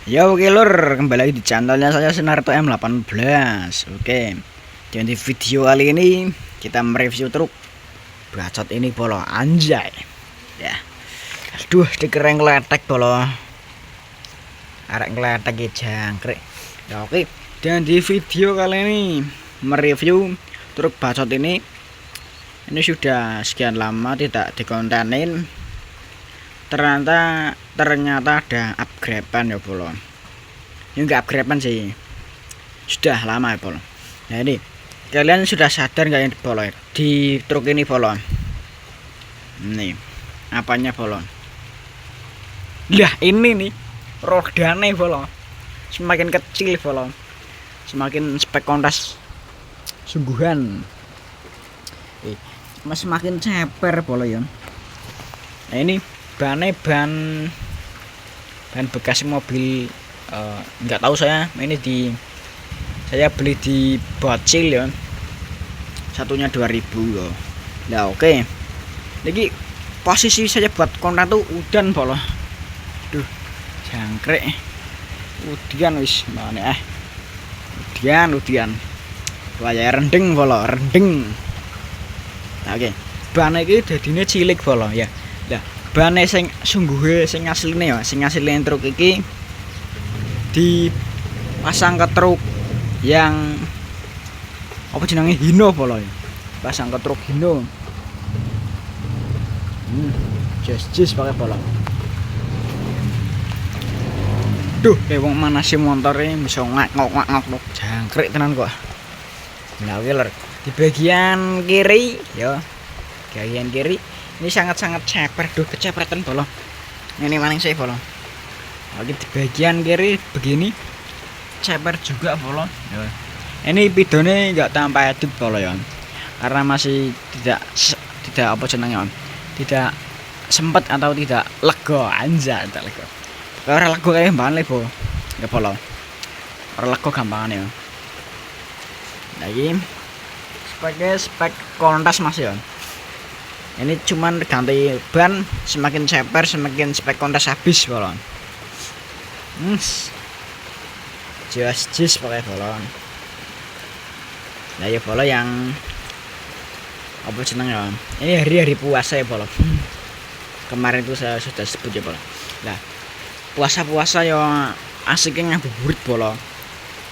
Ya oke lur, kembali lagi di channelnya saya Sunarto M18. Oke, jadi video kali ini kita mereview truk bacot ini bolo anjay. Ya, aduh stiker yang ngeletek bolo, arek ngeletek ya jangkrik. Ya oke, dan di video kali ini mereview truk bacot ini sudah sekian lama tidak dikontenin. Ternyata ada upgradean ya bolo. Ini enggak upgradean sih, sudah lama ya bolo. Nah ini kalian sudah sadar nggak ini bolo di truk ini bolo? Nih apanya bolo? Lah ini nih rodane bolo, semakin kecil bolo, semakin spek kondas sungguhan, semakin ceper bolo ya. Nah ini ban bekas mobil, nggak tahu saya ini saya beli di bocil ya, satunya 2000 loh. Nah oke, jadi posisi saya buat kontak tuh udan bolo, duh jangkrik udian wis mana udian waya rendeng bolo rendeng. Nah, oke ban ini dadine cilik bolo ya. Nah bane sing sungguhe sing asline ya, sing asline truk iki dipasang ke truk yang apa jenenge Hino bolo ya. Pasang ke truk Hino. Jes pakai bolo. Duh, kayak wong manase montore bisa ngak-ngok jangkrik tenan kok. Nah, oke di bagian kiri ya. Bagian kiri ini sangat-sangat ceper, duh kecepretan bolo. Ini maning saya bolo. Lagi di bagian kiri begini ceper juga bolo. Ya. Ini pidone nggak tanpa edit bolo ya, karena masih tidak apa jenenge, tidak sempat atau tidak lego anjay, tidak lego. Kalau lego kayak bahan lebo ya bolo. Orang lego gampangan ya. Lagi spek kondas masih ya. Ini cuman ganti ban, semakin ceper semakin spek kondas habis bolon. Jas pakai bolon. Nah ya bolon yang apa seneng ya. Ini hari-hari puasa ya bolon. Kemarin itu saya sudah sebut ya bolon. Nah puasa ya asiknya ngabuburit bolon.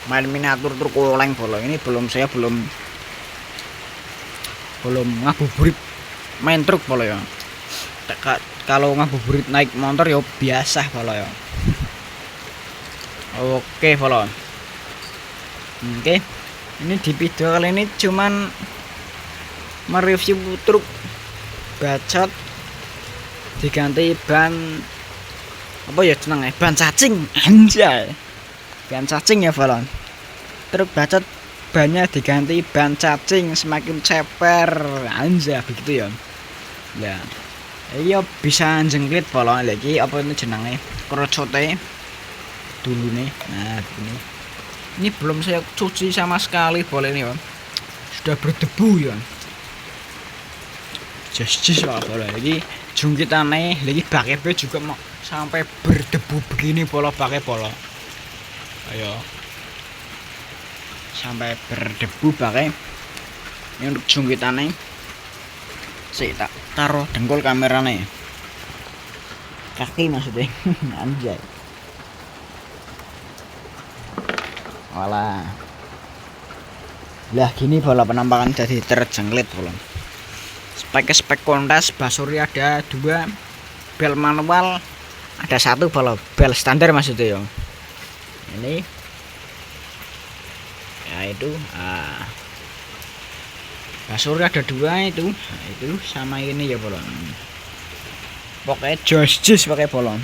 Main miniatur truk oleng bolon. Ini saya belum ngabuburit main truk bolo ya. Kalau ngabuburit naik motor ya biasa bolo ya. Oke bolo. Oke. Ini di video kali ini cuman mereview truk bacot diganti ban apa ya seneng ya, ban cacing anjay. Ban cacing ya bolo. Truk bacot bannya diganti ban cacing semakin ceper anjay begitu ya. Ya iya bisa jengklit bolo lagi apa ini jenenge krocote dulu nih. Nah ini belum saya cuci sama sekali boleh ini ya, sudah berdebu ya. Jes lah boleh lagi jungkitannya lagi pakai juga mau sampai berdebu begini bolo pakai bolo. Ayo sampai berdebu pakai ini untuk jungkitannya. Sih tak taruh dengkul kameranya, kaki maksudnya anjay. Walah lah gini bola penampakan jadi terjengklit bola. Spek kondas basuri ada 2, bel manual ada 1 bola, bel standar maksudnya ya. Ini ya itu basuri ada 2 itu. Nah, itu sama ini ya bolon. Pokoknya jos pakai bolon.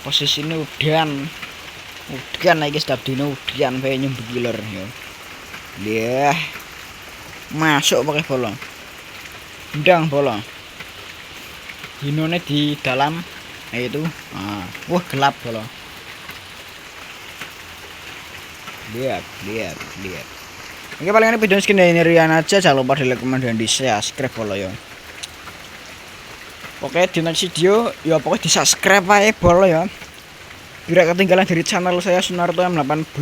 Posisi ini udan lagi sedap dino udan kayak nyembeki lor ya. Dia masuk pakai bolon. Ndang bolon. Hinone di dalam itu. Wah gelap bolon. Lihat. Oke paling ini video sekian dari Rian aja, jangan lupa di like, komen, dan di subscribe bolo ya. Oke di next video ya pokoknya di subscribe aja bolo ya. Biar ketinggalan dari channel saya Sunarto M18.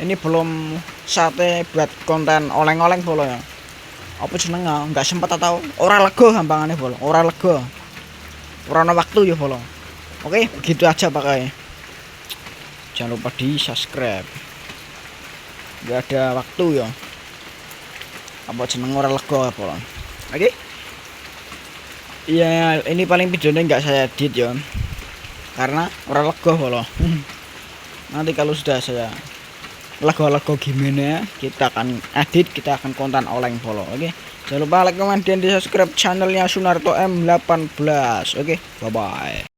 Ini belum sate buat konten oleng-oleng bolo ya. Apa jeneng nggak sempat atau ora lega gampangane bolo, ora lega. Ora ana waktu ya bolo. Oke, begitu aja pakai. Jangan lupa di subscribe. Gak ada waktu ya. Apa jeneng ora lega bolo. Oke. Iya, ini paling videonya nggak saya edit ya. Karena ora lega bolo. Nanti kalau sudah saya lega-lega gimana kita akan edit, kita akan konten oleng bolo. Oke. Jangan lupa like, comment, dan di subscribe channelnya Sunarto M18. Oke, bye bye.